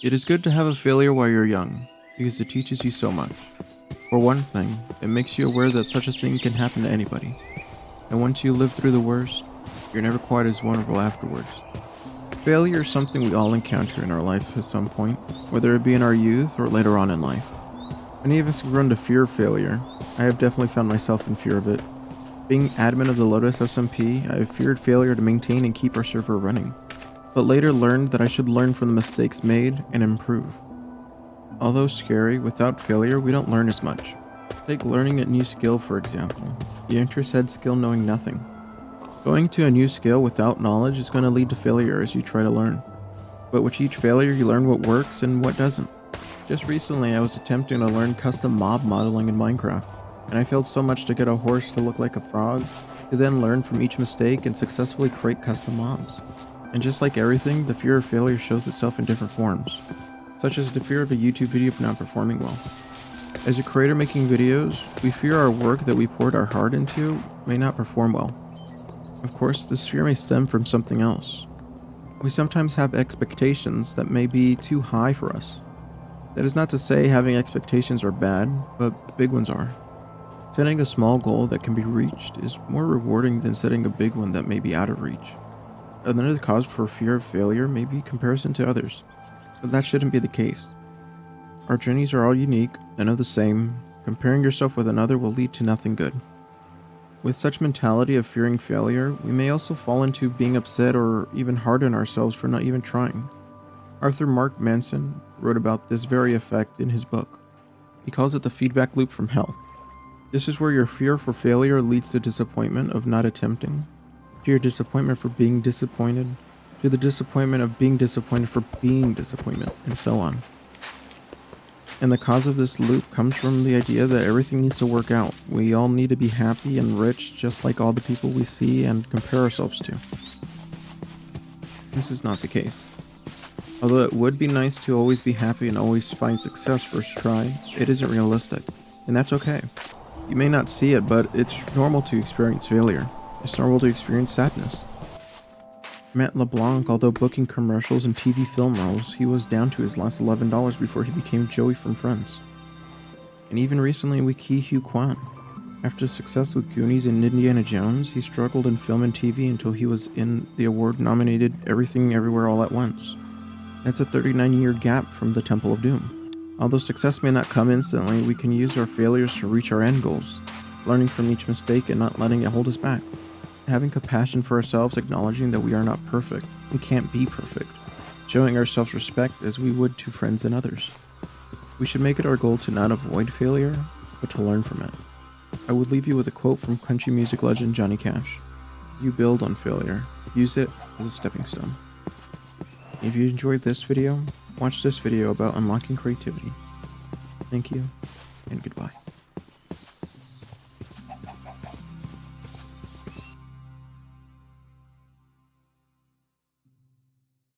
It is good to have a failure while you're young, because it teaches you so much. For one thing, it makes you aware that such a thing can happen to anybody, and once you live through the worst, you're never quite as vulnerable afterwards. Failure is something we all encounter in our life at some point, whether it be in our youth or later on in life. Many of us have grown to fear failure. I have definitely found myself in fear of it. Being admin of the Lotus SMP, I have feared failure to maintain and keep our server running, but later learned that I should learn from the mistakes made and improve. Although scary, without failure we don't learn as much. Take learning a new skill for example. You enter said skill knowing nothing. Going to a new skill without knowledge is going to lead to failure as you try to learn. But with each failure you learn what works and what doesn't. Just recently I was attempting to learn custom mob modeling in Minecraft, and I failed so much to get a horse to look like a frog, to then learn from each mistake and successfully create custom mobs. And just like everything, the fear of failure shows itself in different forms, such as the fear of a YouTube video not performing well. As a creator making videos, we fear our work that we poured our heart into may not perform well. Of course, this fear may stem from something else. We sometimes have expectations that may be too high for us. That is not to say having expectations are bad, but big ones are. Setting a small goal that can be reached is more rewarding than setting a big one that may be out of reach. Another cause for fear of failure may be comparison to others, but that shouldn't be the case. Our journeys are all unique, none of the same. Comparing yourself with another will lead to nothing good. With such mentality of fearing failure, we may also fall into being upset or even hard on ourselves for not even trying. Arthur Mark Manson wrote about this very effect in his book. He calls it the feedback loop from hell. This is where your fear for failure leads to disappointment of not attempting, to your disappointment for being disappointed, to the disappointment of being disappointed for being disappointment, and so on. And the cause of this loop comes from the idea that everything needs to work out. We all need to be happy and rich just like all the people we see and compare ourselves to. This is not the case. Although it would be nice to always be happy and always find success first try, it isn't realistic, and that's okay. You may not see it, but it's normal to experience failure. It's normal to experience sadness. Matt LeBlanc, although booking commercials and TV film roles, he was down to his last $11 before he became Joey from Friends. And even recently with Ke Huy Quan. After success with Goonies and Indiana Jones, he struggled in film and TV until he was in the award-nominated Everything Everywhere All at Once. That's a 39-year gap from the Temple of Doom. Although success may not come instantly, we can use our failures to reach our end goals, learning from each mistake and not letting it hold us back. Having compassion for ourselves, acknowledging that we are not perfect, we can't be perfect, showing ourselves respect as we would to friends and others. We should make it our goal to not avoid failure, but to learn from it. I would leave you with a quote from country music legend Johnny Cash. You build on failure, use it as a stepping stone. If you enjoyed this video, watch this video about unlocking creativity. Thank you, and goodbye.